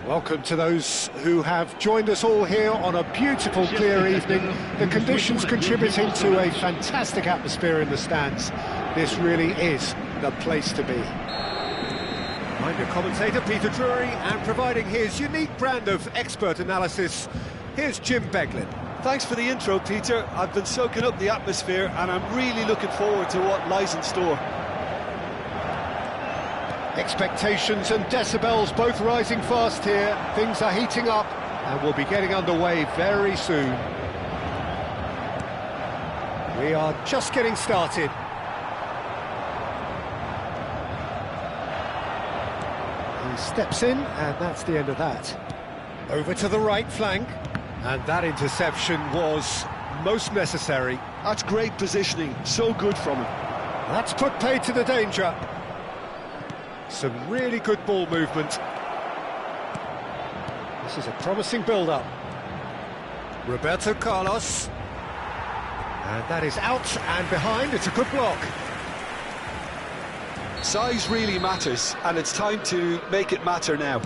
Welcome to those who have joined us all here on a beautiful, clear evening. The conditions contributing to a fantastic atmosphere in the stands. This really is the place to be. I'm your commentator, Peter Drury, and providing his unique brand of expert analysis, here's Jim Beglin. Thanks for the intro, Peter. I've been soaking up the atmosphere, and I'm really looking forward to what lies in store. Expectations and decibels both rising fast here. Things are heating up and we'll be getting underway very soon. We are just getting started. He steps in and that's the end of that. Over to the right flank, and that interception was most necessary. That's great positioning, so good from him. That's put paid to the danger. Some really good ball movement. This is a promising build-up. Roberto Carlos. And that is out and behind. It's a good block. Size really matters, and it's time to make it matter now.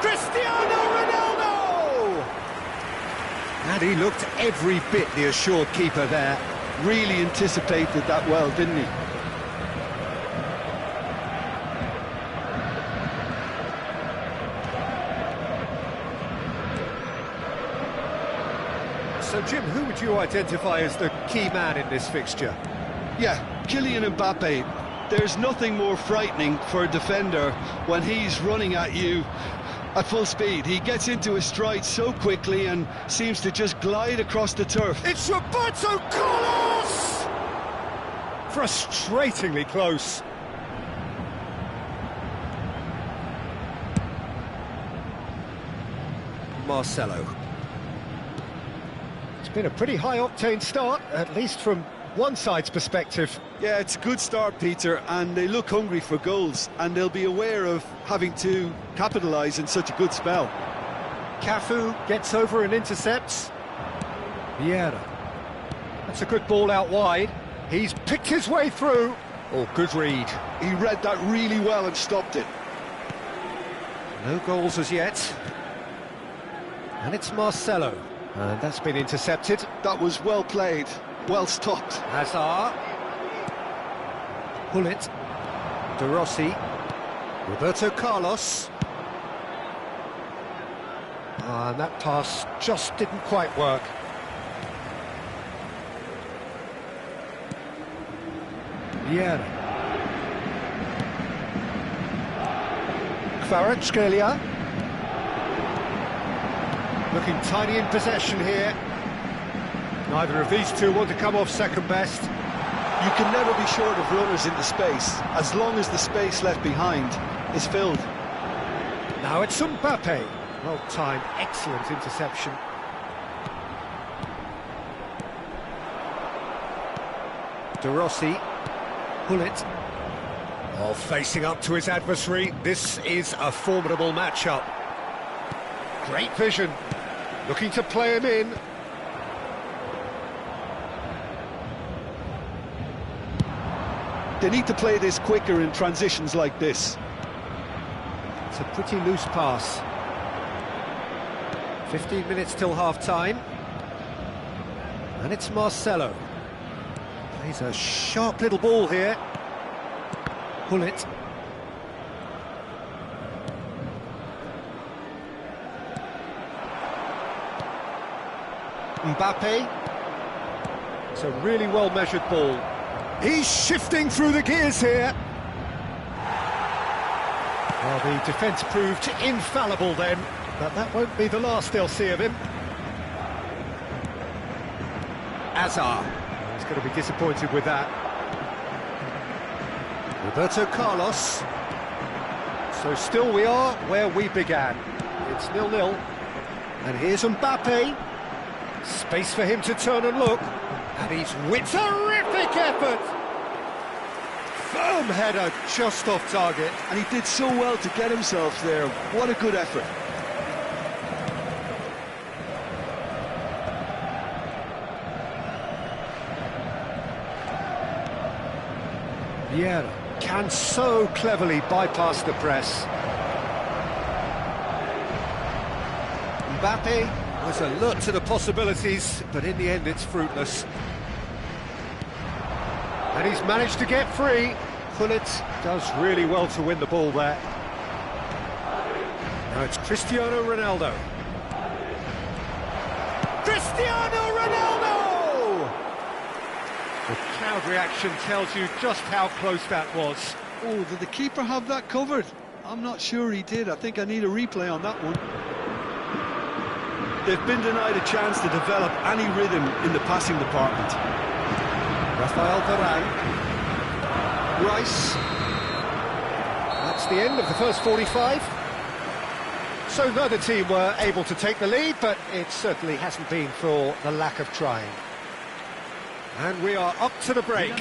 Cristiano Ronaldo! And he looked every bit the assured keeper there. Really anticipated that well, didn't he? So, Jim, who would you identify as the key man in this fixture? Yeah, Kylian Mbappe. There's nothing more frightening for a defender when he's running at you at full speed. He gets into his stride so quickly and seems to just glide across the turf. It's Roberto Carlos! Frustratingly close. Marcelo. It's been a pretty high-octane start, at least from one side's perspective. Yeah, it's a good start, Peter, and they look hungry for goals, and they'll be aware of having to capitalise in such a good spell. Cafu gets over and intercepts. Vieira. That's a good ball out wide. He's picked his way through. Oh, good read. He read that really well and stopped it. No goals as yet. And it's Marcelo. And that's been intercepted. That was well played, well stopped. Hazard. Gullit. De Rossi. Roberto Carlos. And that pass just didn't quite work. Vieira. Kvaratskhelia. Looking tiny in possession here. Neither of these two want to come off second best. You can never be short of runners into space, as long as the space left behind is filled. Now it's Mbappe. Well timed, excellent interception. De Rossi. Gullit. Oh, facing up to his adversary. This is a formidable matchup. Great vision. Looking to play him in. They need to play this quicker in transitions like this. It's a pretty loose pass. 15 minutes till half-time. And it's Marcelo. Plays a sharp little ball here. Pull it. Mbappe. It's a really well-measured ball. He's shifting through the gears here. Well, the defence proved infallible then, but that won't be the last they'll see of him. Hazard. He's going to be disappointed with that. Roberto Carlos. So still we are where we began. It's 0-0. And here's Mbappe. Space for him to turn and look. And he's with terrific effort. Firm header just off target. And he did so well to get himself there. What a good effort. Vieira can so cleverly bypass the press. Mbappe was alert to the possibilities, but in the end it's fruitless. And he's managed to get free. Gullit does really well to win the ball there. Now it's Cristiano Ronaldo. Cristiano Ronaldo! The crowd reaction tells you just how close that was. Oh, did the keeper have that covered? I'm not sure he did. I think I need a replay on that one. They've been denied a chance to develop any rhythm in the passing department. Rafael Varane. Rice. That's the end of the first 45. So neither team were able to take the lead, but it certainly hasn't been for the lack of trying. And we are up to the break.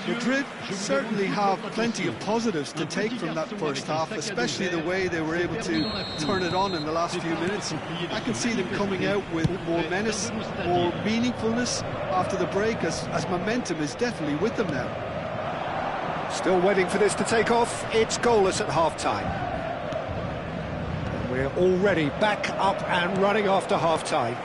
Madrid certainly have plenty of positives to take from that first half, especially the way they were able to turn it on in the last few minutes. I can see them coming out with more menace, more meaningfulness after the break, as momentum is definitely with them now. Still waiting for this to take off. It's goalless at half-time. We're already back up and running after half-time.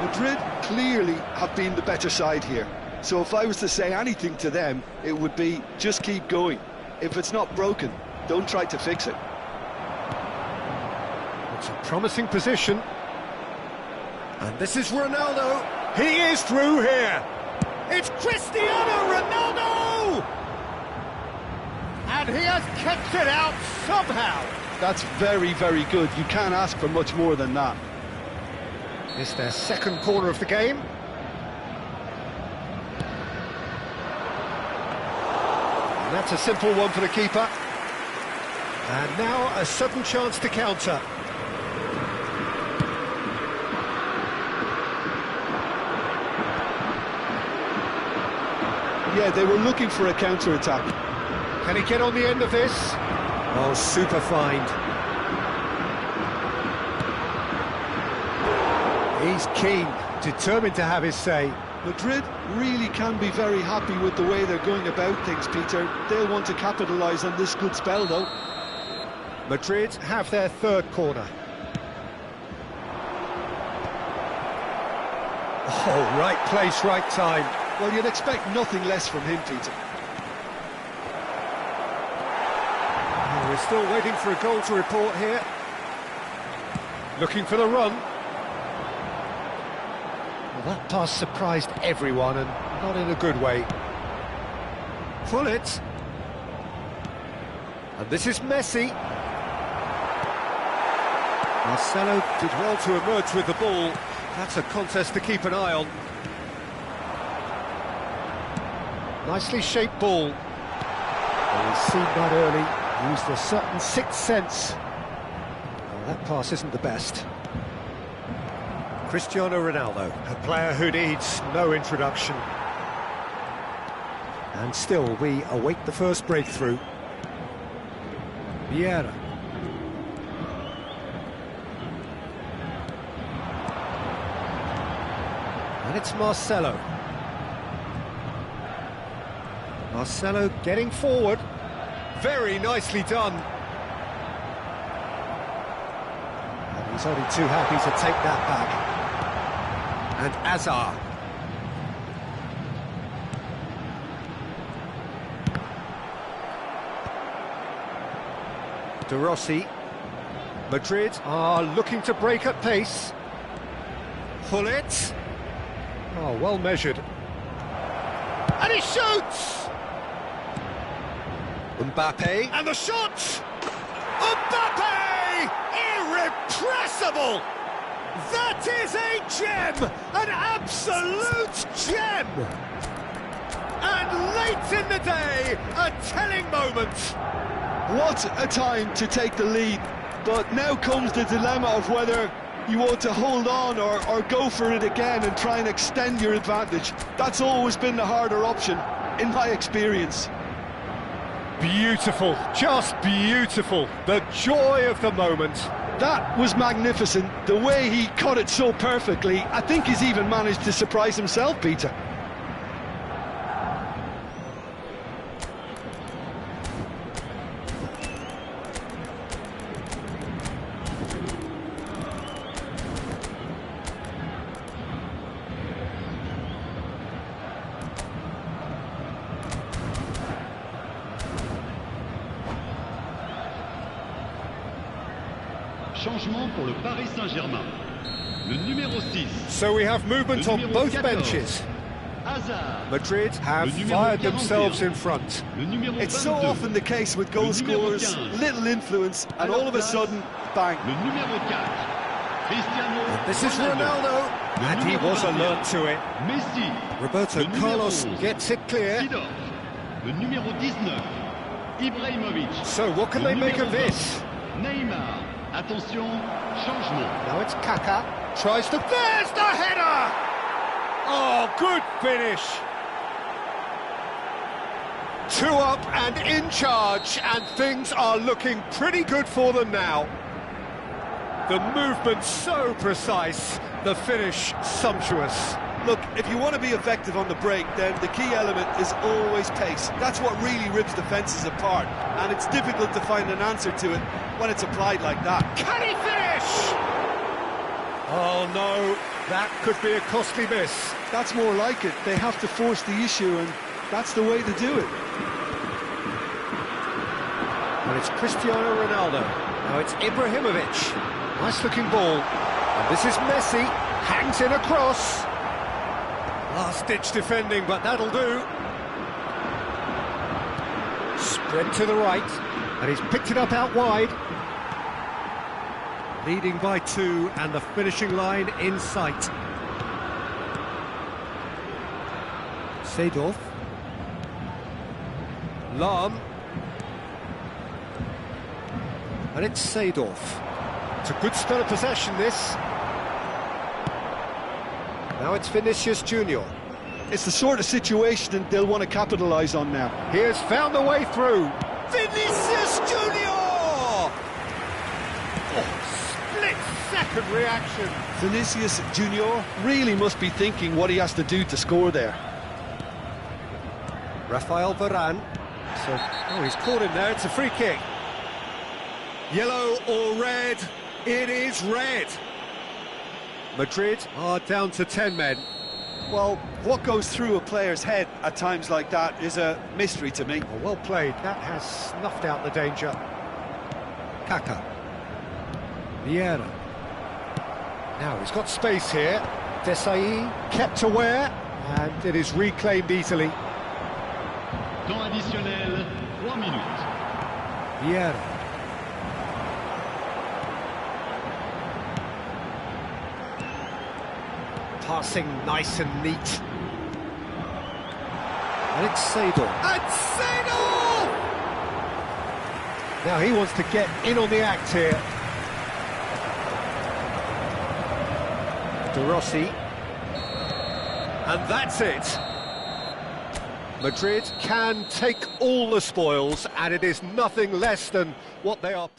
Madrid clearly have been the better side here. So if I was to say anything to them, it would be just keep going. If it's not broken, don't try to fix it. It's a promising position. And this is Ronaldo. He is through here. It's Cristiano Ronaldo! And he has kept it out somehow. That's very, very good. You can't ask for much more than that. It's their second corner of the game. And that's a simple one for the keeper. And now a sudden chance to counter. Yeah, they were looking for a counter-attack. Can he get on the end of this? Oh, super find. He's keen, determined to have his say. Madrid really can be very happy with the way they're going about things, Peter. They'll want to capitalise on this good spell, though. Madrid have their third corner. Oh, right place, right time. Well, you'd expect nothing less from him, Peter. Oh, we're still waiting for a goal to report here. Looking for the run. Well, that pass surprised everyone, and not in a good way. Pull it. And this is Messi. Marcelo did well to emerge with the ball. That's a contest to keep an eye on. Nicely shaped ball. Well, he's seen that early, used a certain sixth sense. Well, that pass isn't the best. Cristiano Ronaldo, a player who needs no introduction. And still, we await the first breakthrough. Vieira. And it's Marcelo. Marcelo getting forward. Very nicely done. And he's only too happy to take that back. And Azar. De Rossi. Madrid are looking to break at pace. Gullit. Oh, well measured. And he shoots! Mbappe. And the shot! Mbappe! Irrepressible! That is a gem! An absolute gem! And late in the day, a telling moment. What a time to take the lead, but now comes the dilemma of whether you want to hold on or go for it again and try and extend your advantage. That's always been the harder option, in my experience. Beautiful, just beautiful. The joy of the moment. That was magnificent. The way he cut it so perfectly, I think he's even managed to surprise himself, Peter. Changement pour le Paris Saint-Germain. Le numéro 6. So we have movement on both 14. benches. Hazard. Madrid have fired themselves in front. Le numéro It's so 22. often the case with goal Le numéro scorers, 15. little influence, and all of a sudden, bang. Le numéro 4. Cristiano This is Ronaldo, and he was alert to it. Messi. Roberto Le numéro Carlos 11. gets it clear. Sidorf. Le numéro 19. Ibrahimovic. So what can Le they make numéro of this? 20. Neymar. Attention, changement. Now it's Kaká. Tries to... There's the header! Oh, good finish. 2 up and in charge, and things are looking pretty good for them now. The movement so precise, the finish sumptuous. Look, if you want to be effective on the break, then the key element is always pace. That's what really rips defences apart, and it's difficult to find an answer to it when it's applied like that. Can he finish? Oh no, that could be a costly miss. That's more like it. They have to force the issue, and that's the way to do it. And it's Cristiano Ronaldo. Now it's Ibrahimovic. Nice looking ball. And this is Messi. Hangs in across. Last-ditch defending, but that'll do. Spread to the right, and he's picked it up out wide. Leading by 2, and the finishing line in sight. Seedorf. Lahm. And it's Seedorf. It's a good spell of possession, this. Now it's Vinicius Junior. It's the sort of situation they'll want to capitalise on now. He has found the way through. Vinicius Junior! Oh, split-second reaction. Vinicius Junior really must be thinking what he has to do to score there. Rafael Varane. So, oh, he's caught him there. It's a free kick. Yellow or red? It is red. Madrid are down to 10 men. Well, what goes through a player's head at times like that is a mystery to me. Oh, well played. That has snuffed out the danger. Kaká. Vieira. Now he's got space here. Desailly kept aware, and it is reclaimed easily. Temps additionnel, 3 minutes. Vieira. Passing nice and neat. And it's Seedorf. And Seedorf! Now he wants to get in on the act here. De Rossi. And that's it. Madrid can take all the spoils, and it is nothing less than what they are...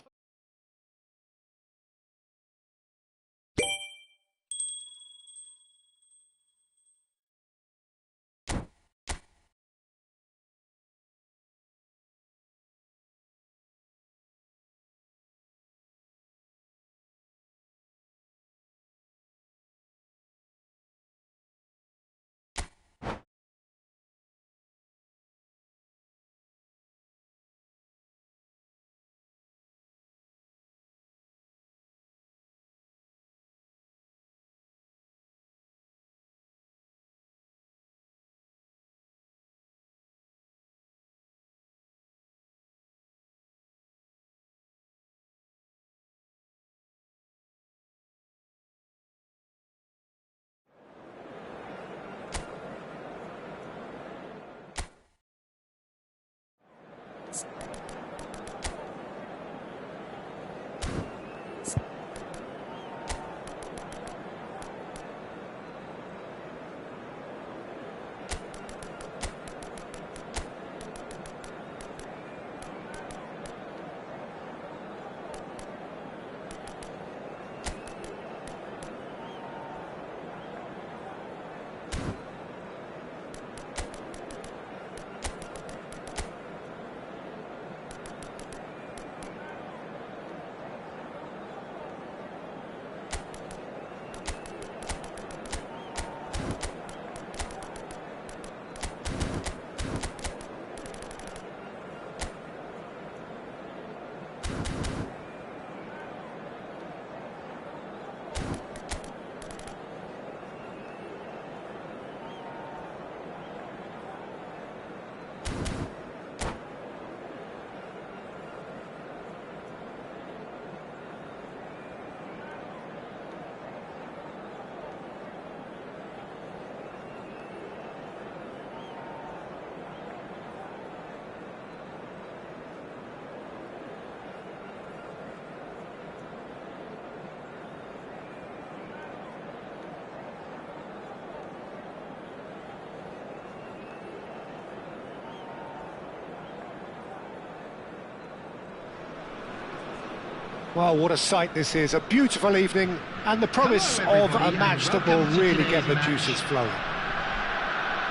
Well, what a sight this is. A beautiful evening and the promise of a match that will really get the juices flowing.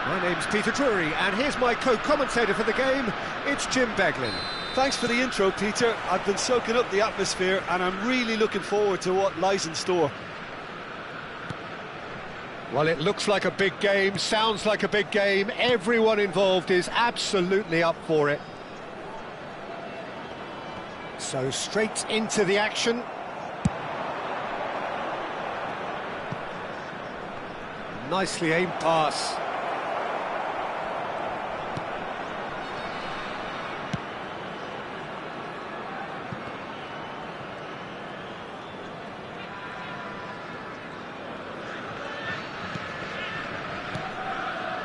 My name's Peter Drury, and here's my co-commentator for the game. It's Jim Beglin. Thanks for the intro, Peter. I've been soaking up the atmosphere and I'm really looking forward to what lies in store. Well, it looks like a big game, sounds like a big game. Everyone involved is absolutely up for it. So straight into the action. Nicely aimed pass.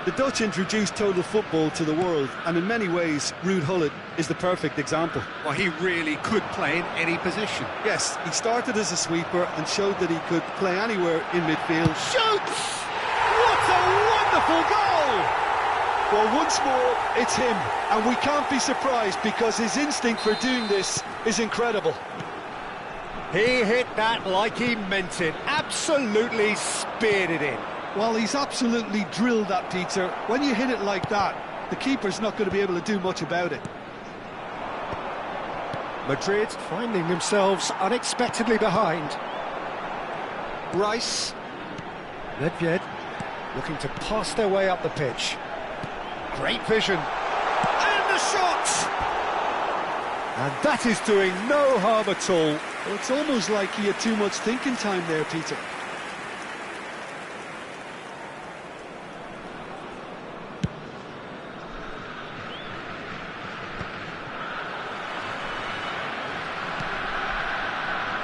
The Dutch introduced total football to the world, and in many ways, Ruud Gullit is the perfect example. Well, he really could play in any position. Yes, he started as a sweeper and showed that he could play anywhere in midfield. Shoots! What a wonderful goal! Well, once more, it's him, and we can't be surprised because his instinct for doing this is incredible. He hit that like he meant it. Absolutely speared it in. Well, he's absolutely drilled that, Peter. When you hit it like that, the keeper's not going to be able to do much about it. Madrid finding themselves unexpectedly behind. Rice. Nedved looking to pass their way up the pitch. Great vision. And the shot! And that is doing no harm at all. Well, it's almost like he had too much thinking time there, Peter.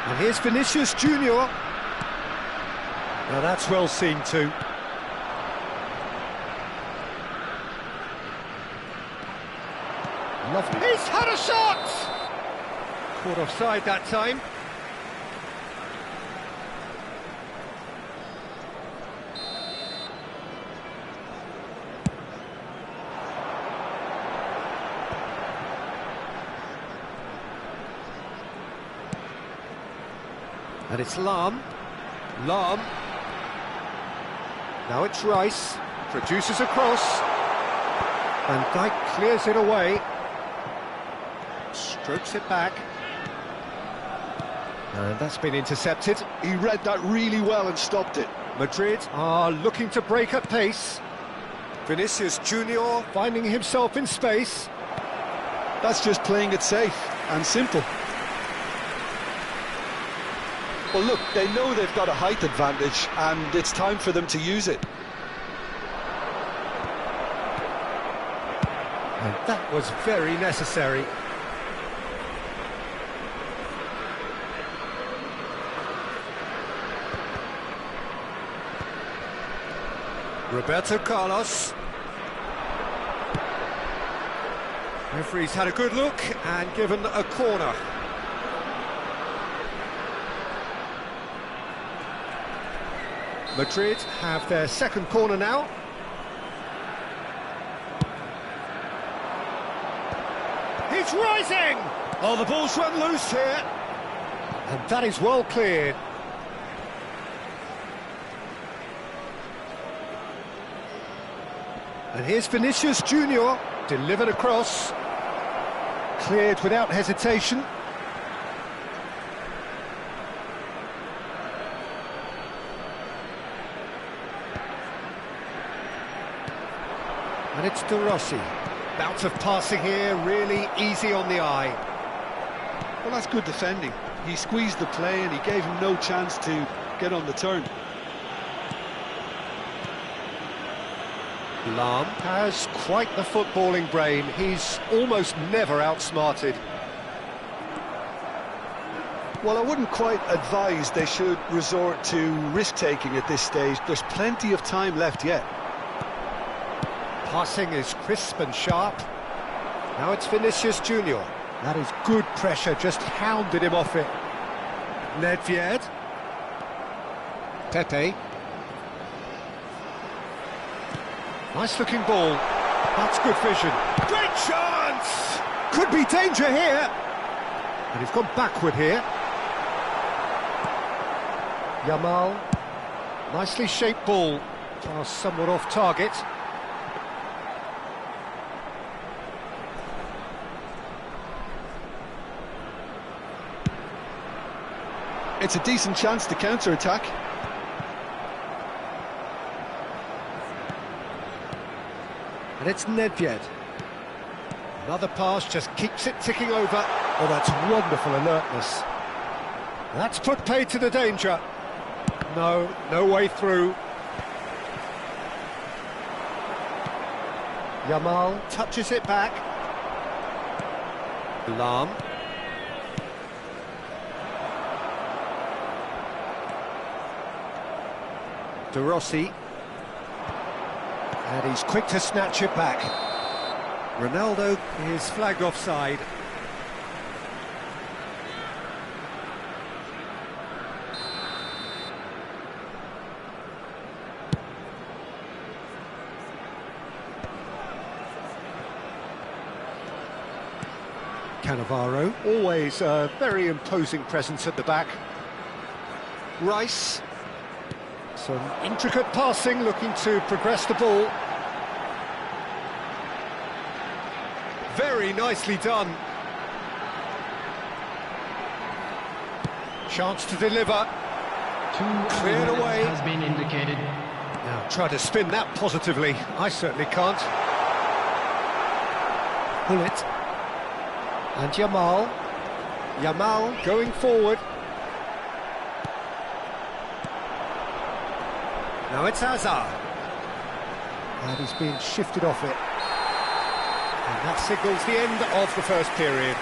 And here's Vinicius Junior. Now that's well seen too. Lovely. He's had a shot! Caught offside that time. And it's Lahm. Lahm. Now it's Rice. Produces a cross. Van Dijk clears it away. Strokes it back. And that's been intercepted. He read that really well and stopped it. Madrid are looking to break at pace. Vinicius Junior finding himself in space. That's just playing it safe and simple. Well, look, they know they've got a height advantage, and it's time for them to use it. And that was very necessary. Roberto Carlos. Referee's had a good look and given a corner. Madrid have their second corner now. He's rising! Oh, the ball's run loose here. And that is well cleared. And here's Vinicius Junior, delivered across. Cleared without hesitation. And it's De Rossi. Bout of passing here, really easy on the eye. Well, that's good defending. He squeezed the play and he gave him no chance to get on the turn. Lahm has quite the footballing brain. He's almost never outsmarted. Well, I wouldn't quite advise they should resort to risk-taking at this stage. There's plenty of time left yet. Passing is crisp and sharp. Now it's Vinicius Junior. That is good pressure, just hounded him off it. Nedved. Pepe. Nice looking ball. That's good vision. Great chance! Could be danger here. And he's gone backward here. Yamal. Nicely shaped ball. Pass somewhat off target. It's a decent chance to counter-attack. And it's Nedved. Another pass just keeps it ticking over. Oh, that's wonderful alertness. That's put paid to the danger. No way through. Yamal touches it back. Lahm. De Rossi. And he's quick to snatch it back. Ronaldo is flagged offside. Cannavaro, always a very imposing presence at the back. Rice. Some intricate passing, looking to progress the ball. Very nicely done. Chance to deliver. Cleared away. Has been indicated. Now try to spin that positively. I certainly can't. Bullet. And Yamal. Yamal going forward. Now it's Hazard. And he's being shifted off it. And that signals the end of the first period.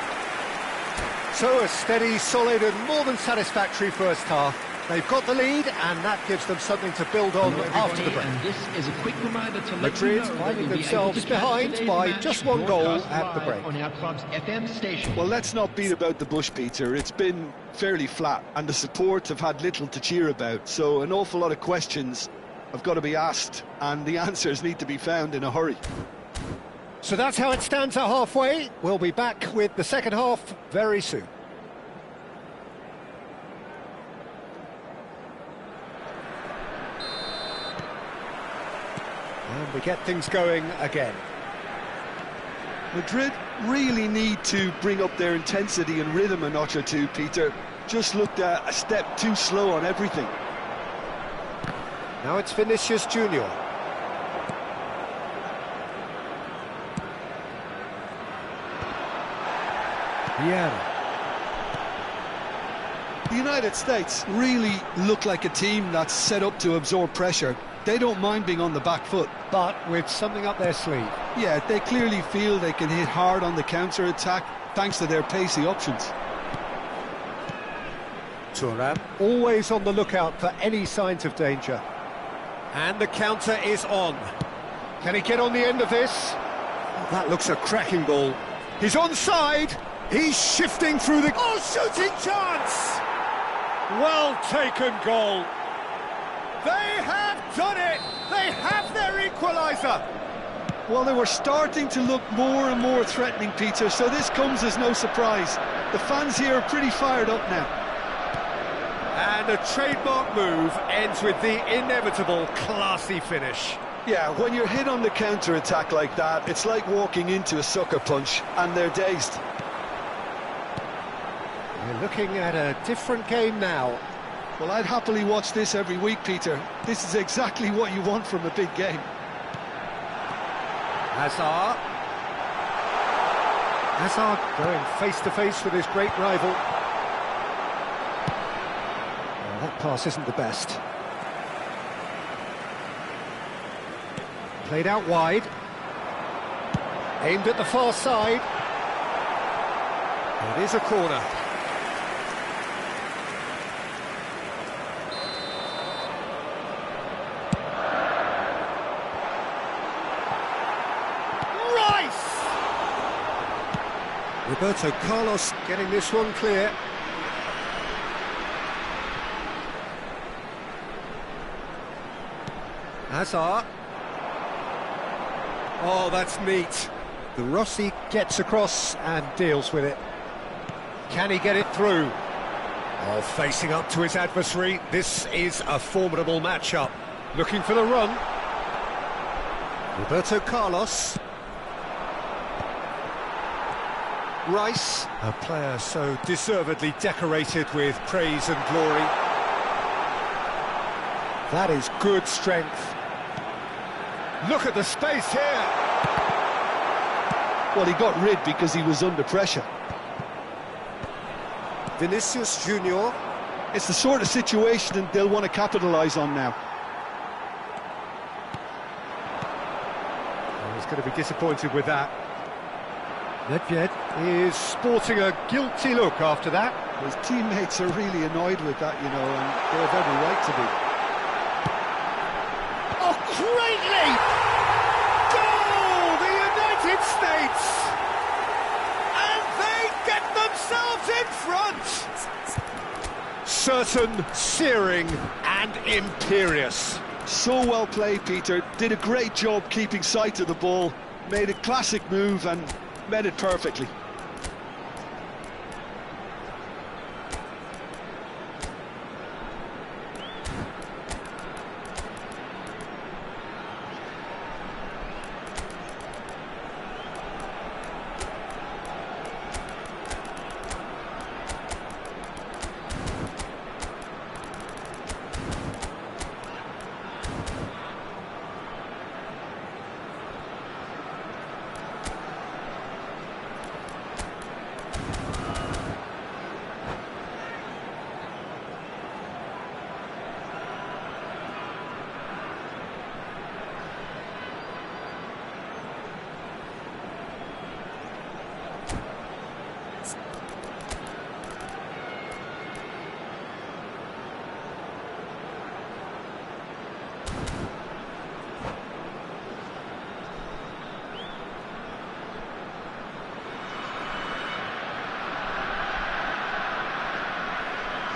So a steady, solid and more than satisfactory first half. They've got the lead and that gives them something to build on after the break. And this is a quick reminder to Madrid finding themselves behind by just one goal at the break. On our club's FM station. Well, let's not beat about the bush, Peter. It's been fairly flat and the support have had little to cheer about. So an awful lot of questions have got to be asked and the answers need to be found in a hurry. So that's how it stands at halfway. We'll be back with the second half very soon. And we get things going again. Madrid really need to bring up their intensity and rhythm a notch or two, Peter. Just looked a step too slow on everything. Now it's Vinicius Junior. Vieira. The United States really look like a team that's set up to absorb pressure. They don't mind being on the back foot. But with something up their sleeve. Yeah, they clearly feel they can hit hard on the counter-attack thanks to their pacey options. Thuram always on the lookout for any signs of danger. And the counter is on. Can he get on the end of this? Oh, that looks a cracking ball. He's onside. He's shifting through the... Oh, shooting chance! Well taken goal. They have done it! They have their equaliser! Well, they were starting to look more and more threatening, Peter, so this comes as no surprise. The fans here are pretty fired up now. And a trademark move ends with the inevitable classy finish. Yeah, when you're hit on the counter-attack like that, it's like walking into a sucker punch, and they're dazed. We're looking at a different game now. Well, I'd happily watch this every week, Peter. This is exactly what you want from a big game. Hazard. Hazard going face-to-face with his great rival. Oh, that pass isn't the best. Played out wide. Aimed at the far side. It is a corner. Roberto Carlos getting this one clear. Hazard. Oh, that's neat. The Rossi gets across and deals with it. Can he get it through? Oh, facing up to his adversary. This is a formidable matchup. Looking for the run. Roberto Carlos. Rice, a player so deservedly decorated with praise and glory. That is good strength. Look at the space here. Well, he got rid because he was under pressure. Vinicius Junior. It's the sort of situation they'll want to capitalise on now. Oh, he's going to be disappointed with that. Nedved is sporting a guilty look after that. His teammates are really annoyed with that, you know, and they have every right to be. Oh, great leap! Goal! The United States! And they get themselves in front! Certain, searing and imperious. So well played, Peter. Did a great job keeping sight of the ball. Made a classic move and met it perfectly.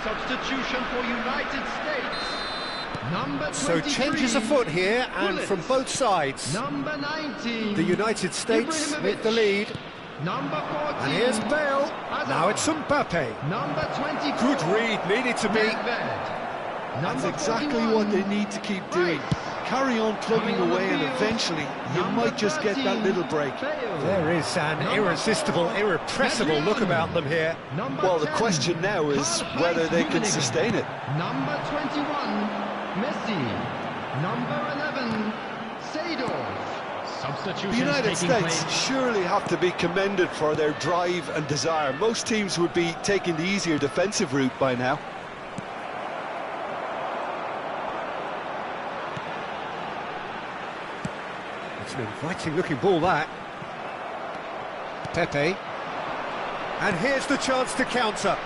Substitution for United States. Number 23. So changes afoot here, and from both sides. Number 19. The United States with the lead. Number 14. And here's Bale. Now it's Mbappe. Number 24. Good read, needed to be. That's exactly what they need to keep doing. Carry on plugging away, and eventually you might just get that little break. There is an irresistible, irrepressible look about them here. Well, the question now is whether they can sustain it. Number 21, Messi. Number 11, Seedorf. Substitution. The United States surely have to be commended for their drive and desire. Most teams would be taking the easier defensive route by now. It's an inviting-looking ball, that. Pepe. And here's the chance to counter.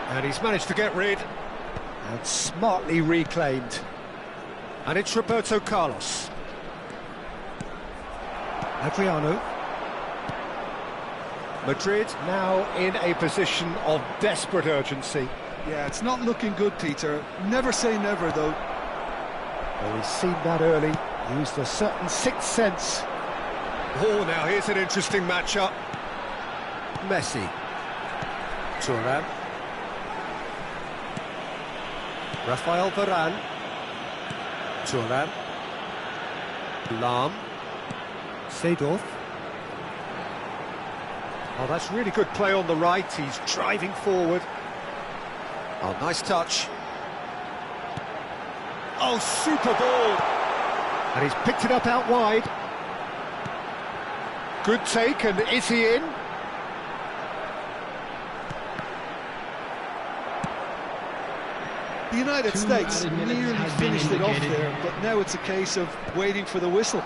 And he's managed to get rid. And smartly reclaimed. And it's Roberto Carlos. Adriano. Madrid now in a position of desperate urgency. Yeah, it's not looking good, Peter. Never say never, though. Well, he's seen that early, used a certain sixth sense. Oh, now here's an interesting matchup. Messi. Thuram. Rafael Varane. Thuram. Lahm. Seedorf. Oh, that's really good play on the right. He's driving forward. Oh, nice touch. Oh, super ball. And he's picked it up out wide. Good take, and is he in? The United States nearly finished it off there, but now it's a case of waiting for the whistle.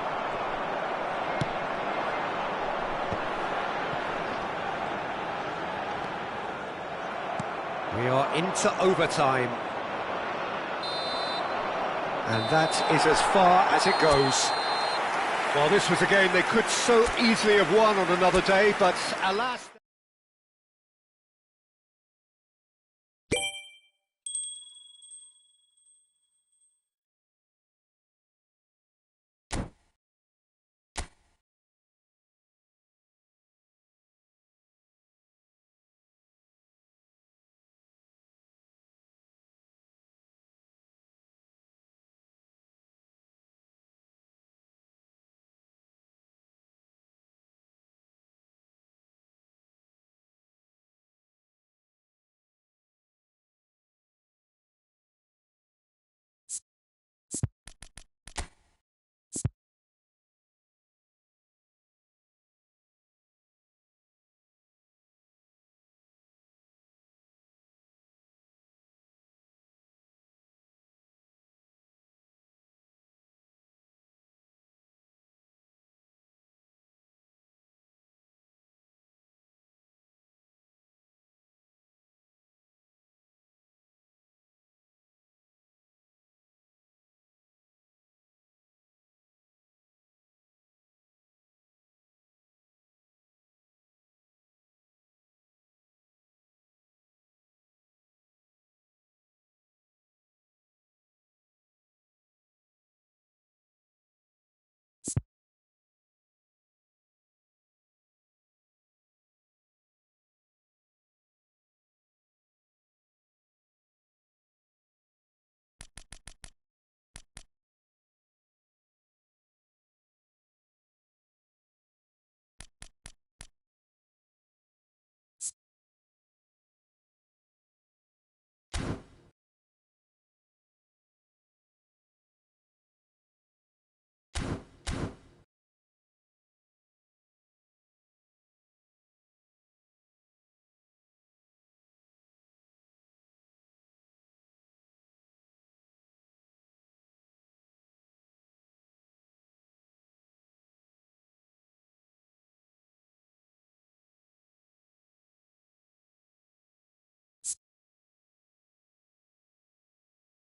We are into overtime. And that is as far as it goes. Well, this was a game they could so easily have won on another day, but alas...